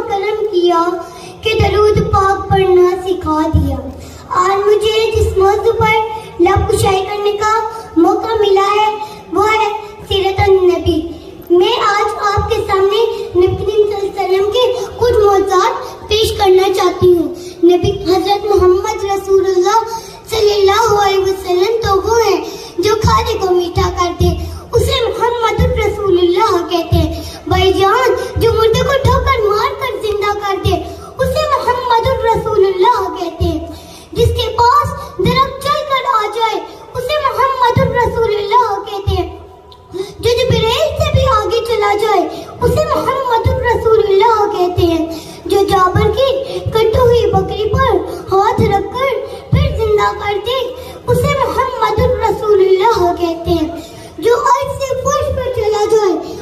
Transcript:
کرم کیا کہ درود پاک پڑھنا سکھا دیا. آج مجھے جس موضوع پر لب کشائی کرنے کا موقع ملا ہے وہ ہے سیرت النبی. میں آج آپ کے سامنے نبی کریم صلی اللہ علیہ وسلم کے کچھ موضوعات پیش کرنا چاہتی ہوں. نبی حضرت محمد رسول اللہ صلی اللہ علیہ وسلم تو وہ ہیں جو کھانے کو میٹھا کرتے، اسے محمد رسول اللہ کہتے ہیں. بھائی جان جو مردے کو ٹھوکر مار کر زندہ کرتے، اسے محمد رسول اللہ کہتے ہیں. جس کے پاس درخت چل کر آ جائے اسے محمد رسول اللہ کہتے ہیں. جو جبریل سے بھی آگے چلا جائے اسے محمد رسول اللہ کہتے ہیں. جو جابر کی کٹی ہوئی بکری پر ہاتھ رکھ کر پھر زندہ کر دے اسے محمد رسول اللہ کہتے ہیں. جو عرش سے فرش پر چلا جائے